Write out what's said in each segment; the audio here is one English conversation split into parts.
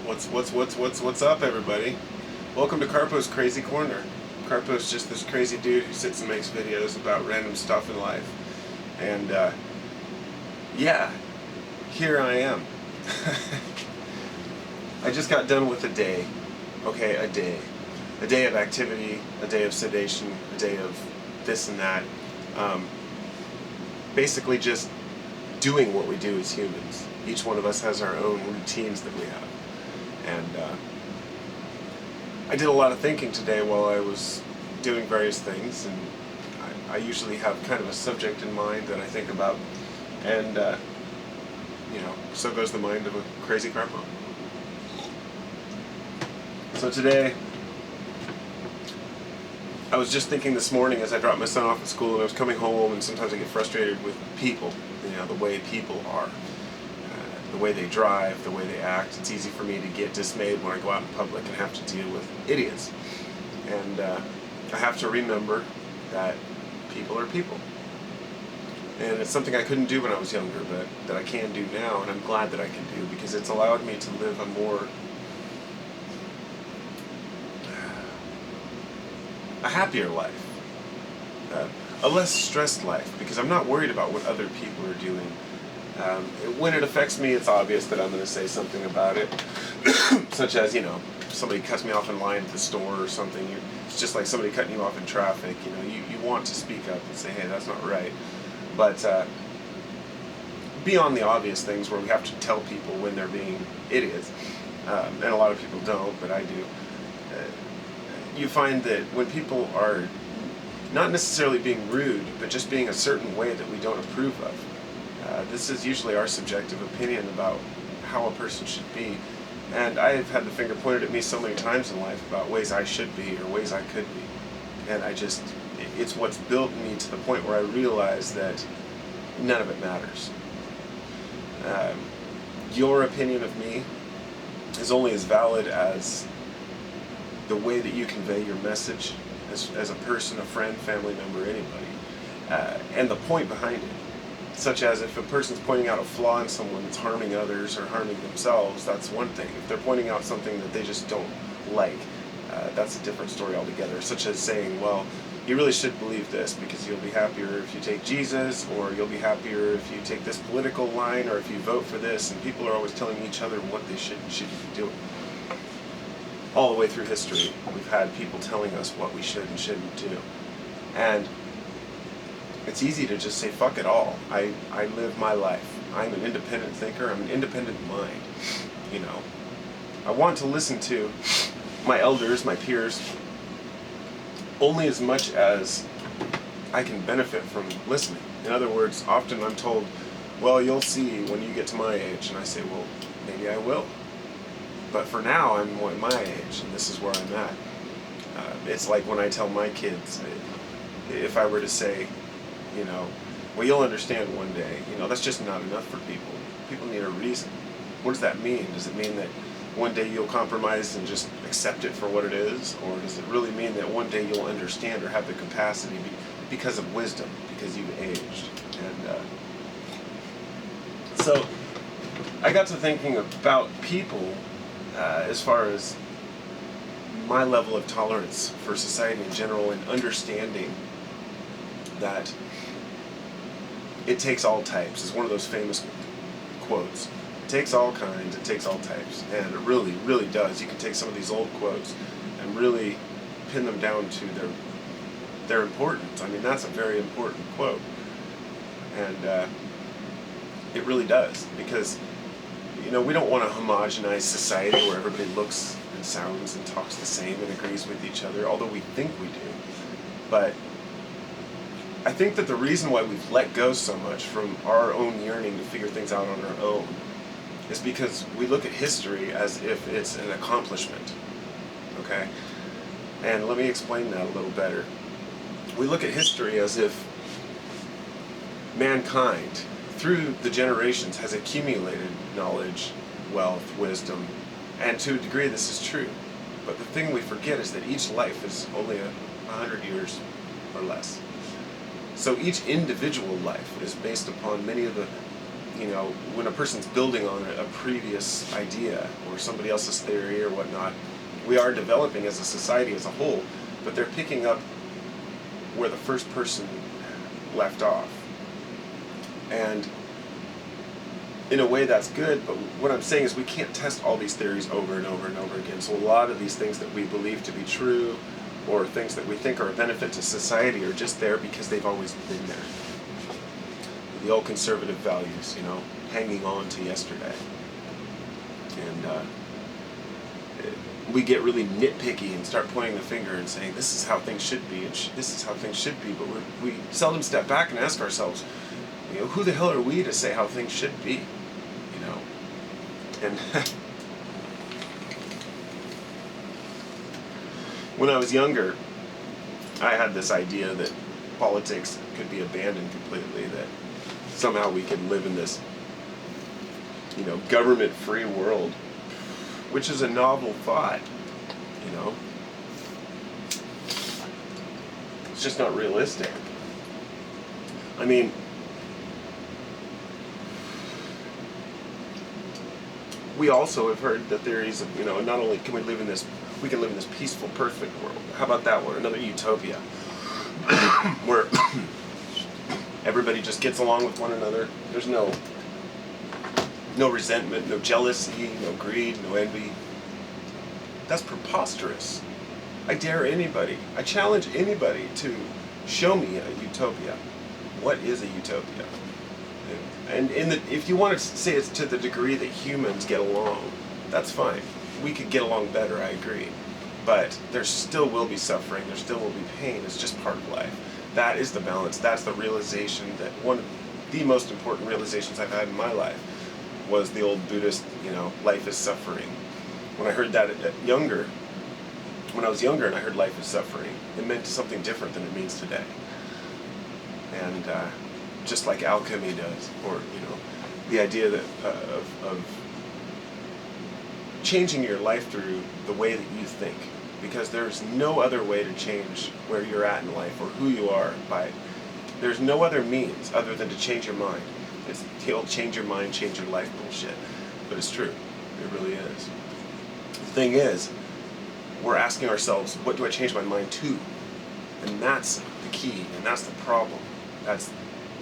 What's up, everybody? Welcome to Carpo's Crazy Corner. Carpo's just this crazy dude who sits and makes videos about random stuff in life. And, yeah, here I am. I just got done with a day. Okay, a day. A day of activity, a day of sedation, a day of this and that. Basically just doing what we do as humans. Each one of us has our own routines that we have. And I did a lot of thinking today while I was doing various things, and I usually have kind of a subject in mind that I think about, and so goes the mind of a crazy carpo. So today, I was just thinking this morning as I dropped my son off at school, and I was coming home, and sometimes I get frustrated with people, the way people are. The way they drive, the way they act. It's easy for me to get dismayed when I go out in public and have to deal with idiots. And I have to remember that people are people. And it's something I couldn't do when I was younger, but that I can do now, and I'm glad that I can do, because it's allowed me to live a happier life. A less stressed life, because I'm not worried about what other people are doing. When it affects me, it's obvious that I'm going to say something about it, such as, somebody cuts me off in line at the store or something. It's just like somebody cutting you off in traffic. You want to speak up and say, hey, that's not right. But beyond the obvious things where we have to tell people when they're being idiots, and a lot of people don't, but I do, you find that when people are not necessarily being rude, but just being a certain way that we don't approve of, this is usually our subjective opinion about how a person should be. And I've had the finger pointed at me so many times in life about ways I should be or ways I could be. And it's what's built me to the point where I realize that none of it matters. Your opinion of me is only as valid as the way that you convey your message as a person, a friend, family member, anybody. And the point behind it. Such as if a person's pointing out a flaw in someone that's harming others or harming themselves, that's one thing. If they're pointing out something that they just don't like, that's a different story altogether. Such as saying, well, you really should believe this because you'll be happier if you take Jesus, or you'll be happier if you take this political line, or if you vote for this, and people are always telling each other what they should and shouldn't be doing. All the way through history, we've had people telling us what we should and shouldn't do. And it's easy to just say, fuck it all. I live my life. I'm an independent thinker. I'm an independent mind. I want to listen to my elders, my peers, only as much as I can benefit from listening. In other words, often I'm told, well, you'll see when you get to my age. And I say, well, maybe I will. But for now, I'm at my age, and this is where I'm at. It's like when I tell my kids, if I were to say, well, you'll understand one day, that's just not enough for people. People need a reason. What does that mean? Does it mean that one day you'll compromise and just accept it for what it is? Or does it really mean that one day you'll understand or have the capacity because of wisdom, because you've aged? And so I got to thinking about people as far as my level of tolerance for society in general, and understanding that it takes all types. It's one of those famous quotes. It takes all kinds, it takes all types. And it really, really does. You can take some of these old quotes and really pin them down to their importance. I mean, that's a very important quote. And it really does. Because, we don't want a homogenized society where everybody looks and sounds and talks the same and agrees with each other, although we think we do. But I think that the reason why we've let go so much from our own yearning to figure things out on our own is because we look at history as if it's an accomplishment, okay? And let me explain that a little better. We look at history as if mankind, through the generations, has accumulated knowledge, wealth, wisdom, and to a degree this is true. But the thing we forget is that each life is only 100 years or less. So each individual life is based upon many of the when a person's building on a previous idea or somebody else's theory or whatnot, we are developing as a society as a whole, but they're picking up where the first person left off. And in a way that's good, but what I'm saying is we can't test all these theories over and over and over again. So a lot of these things that we believe to be true or things that we think are a benefit to society are just there because they've always been there. The old conservative values, hanging on to yesterday. And we get really nitpicky and start pointing the finger and saying, this is how things should be, and this is how things should be, but we seldom step back and ask ourselves, who the hell are we to say how things should be? And when I was younger, I had this idea that politics could be abandoned completely, that somehow we can live in this, government-free world, which is a novel thought, It's just not realistic. I mean, we also have heard the theories of, not only can we live in this peaceful, perfect world. How about that one? Another utopia, where everybody just gets along with one another. There's no resentment, no jealousy, no greed, no envy. That's preposterous. I dare anybody, I challenge anybody to show me a utopia. What is a utopia? And if you want to say it's to the degree that humans get along, that's fine. We could get along better, I agree. But there still will be suffering, there still will be pain. It's just part of life. That is the balance. That's the realization that one of the most important realizations I've had in my life was the old Buddhist, life is suffering. When I heard that when I was younger and I heard life is suffering, it meant something different than it means today. And just like alchemy does, or the idea that of changing your life through the way that you think, because there's no other way to change where you're at in life or who you are there's no other means other than to change your mind. It's the old change your mind, change your life bullshit, but it's true. It really is. The thing is, we're asking ourselves, what do I change my mind to? And that's the key, and that's the problem. That's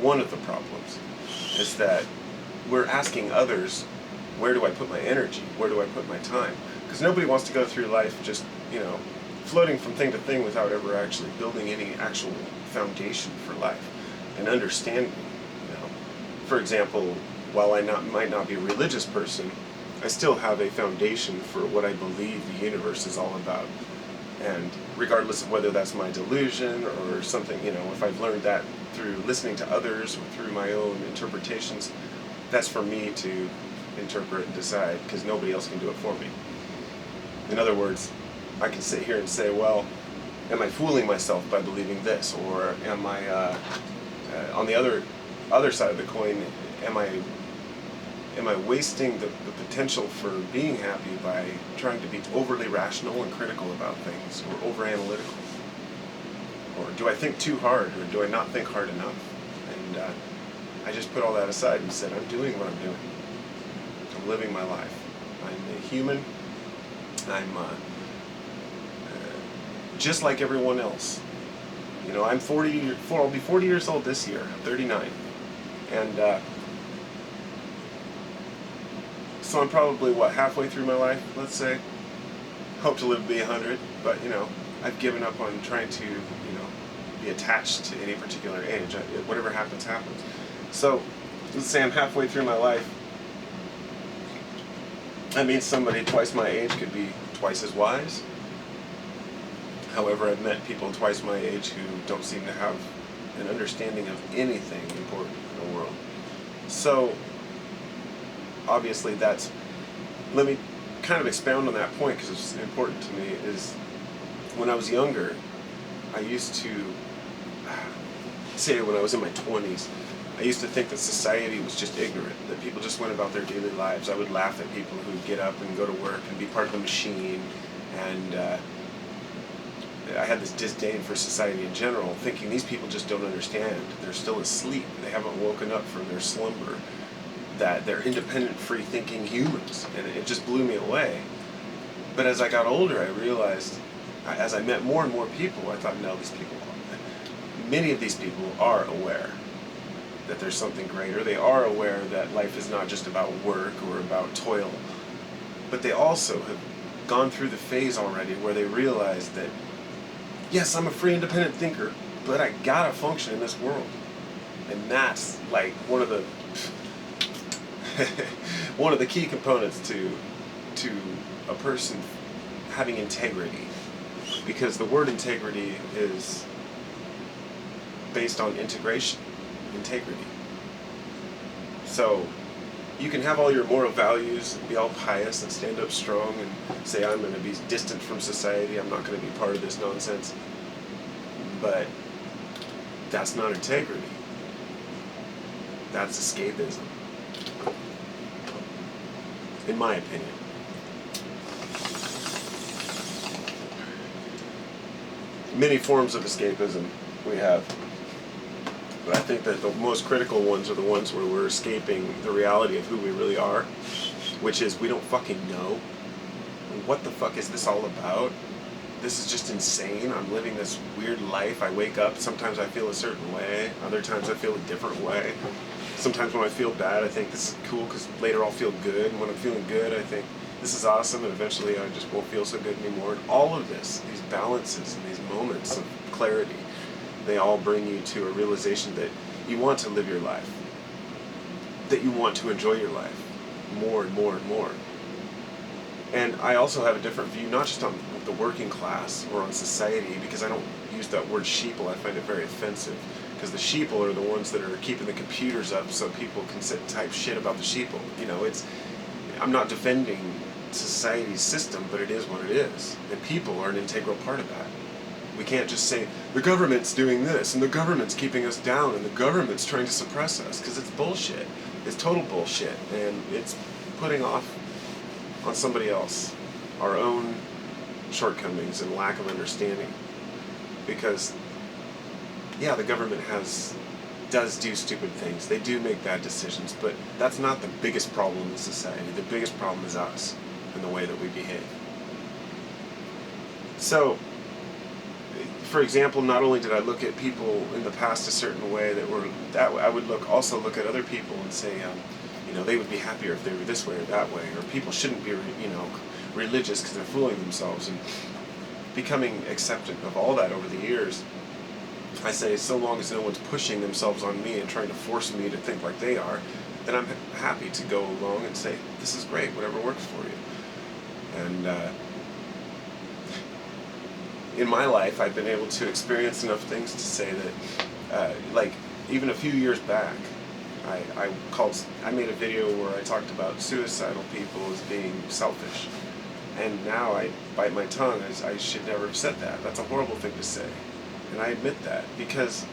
one of the problems, is that we're asking others, where do I put my energy? Where do I put my time? Because nobody wants to go through life just, floating from thing to thing without ever actually building any actual foundation for life and understanding. For example, while I might not be a religious person, I still have a foundation for what I believe the universe is all about. And regardless of whether that's my delusion or something, if I've learned that through listening to others or through my own interpretations, that's for me to interpret and decide, because nobody else can do it for me. In other words, I can sit here and say, well, am I fooling myself by believing this? Or am I, on the other side of the coin, am I wasting the potential for being happy by trying to be overly rational and critical about things, or over-analytical? Or do I think too hard, or do I not think hard enough? And I just put all that aside and said, I'm doing what I'm doing. I'm living my life. I'm a human. I'm just like everyone else. I'm 40, I'll be 40 years old this year. I'm 39. And so I'm probably, halfway through my life, let's say. Hope to live to be 100, but, I've given up on trying to, be attached to any particular age. Whatever happens, happens. So, let's say I'm halfway through my life. That means somebody twice my age could be twice as wise. However, I've met people twice my age who don't seem to have an understanding of anything important in the world. So, obviously let me kind of expound on that point because it's important to me, is when I was younger, I used to, say when I was in my 20s, I used to think that society was just ignorant, that people just went about their daily lives. I would laugh at people who get up and go to work and be part of the machine, and I had this disdain for society in general, thinking these people just don't understand. They're still asleep. They haven't woken up from their slumber. that they're independent, free-thinking humans, and it just blew me away. But as I got older, I realized, as I met more and more people, I thought, no, many of these people are aware that there's something greater. They are aware that life is not just about work or about toil, but they also have gone through the phase already where they realize that, yes, I'm a free, independent thinker, but I gotta function in this world. And that's like one of the one of the key components to a person having integrity, because the word integrity is based on integration, integrity. So you can have all your moral values and be all pious and stand up strong and say, I'm going to be distant from society, I'm not going to be part of this nonsense. But that's not integrity. That's escapism, in my opinion. Many forms of escapism we have. But I think that the most critical ones are the ones where we're escaping the reality of who we really are, which is we don't fucking know. What the fuck is this all about? This is just insane. I'm living this weird life. I wake up, sometimes I feel a certain way, other times I feel a different way. Sometimes when I feel bad, I think this is cool because later I'll feel good, and when I'm feeling good, I think this is awesome, and eventually I just won't feel so good anymore. And all of this, these balances and these moments of clarity, they all bring you to a realization that you want to live your life, that you want to enjoy your life more and more and more. And I also have a different view, not just on the working class or on society, because I don't use that word sheeple. I find it very offensive, because the sheeple are the ones that are keeping the computers up so people can sit and type shit about the sheeple. You know, I'm not defending society's system, but it is what it is. And people are an integral part of that. We can't just say, the government's doing this, and the government's keeping us down, and the government's trying to suppress us, because it's bullshit. It's total bullshit, and it's putting off on somebody else our own shortcomings and lack of understanding. Because, yeah, the government does do stupid things. They do make bad decisions, but that's not the biggest problem in society. The biggest problem is us and the way that we behave. So, for example, not only did I look at people in the past a certain way I would also look at other people and say, they would be happier if they were this way or that way, or people shouldn't be, religious because they're fooling themselves. And becoming acceptant of all that over the years, I say, so long as no one's pushing themselves on me and trying to force me to think like they are, then I'm happy to go along and say, this is great, whatever works for you. And in my life, I've been able to experience enough things to say that, even a few years back, I made a video where I talked about suicidal people as being selfish. And now I bite my tongue. I should never have said that. That's a horrible thing to say. And I admit that, because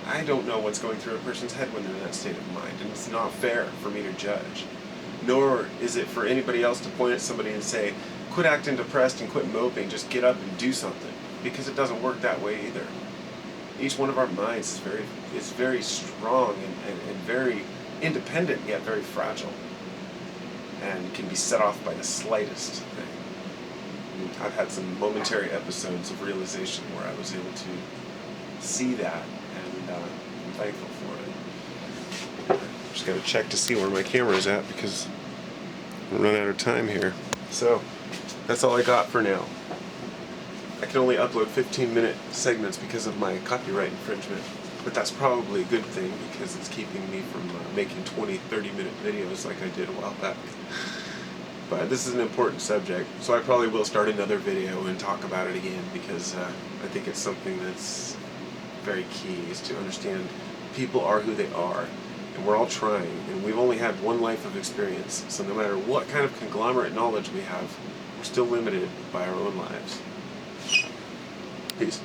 I don't know what's going through a person's head when they're in that state of mind, and it's not fair for me to judge. Nor is it for anybody else to point at somebody and say, quit acting depressed and quit moping, just get up and do something, because it doesn't work that way either. Each one of our minds is very strong and very independent, yet very fragile, and can be set off by the slightest thing. I've had some momentary episodes of realization where I was able to see that, and I'm thankful for it. Just got to check to see where my camera is at, because I'm running out of time here. So that's all I got for now. I can only upload 15-minute segments because of my copyright infringement, but that's probably a good thing, because it's keeping me from making 20, 30-minute videos like I did a while back. But this is an important subject, so I probably will start another video and talk about it again, because I think it's something that's very key, is to understand people are who they are, and we're all trying, and we've only had one life of experience, so no matter what kind of conglomerate knowledge we have, we're still limited by our own lives. Peace.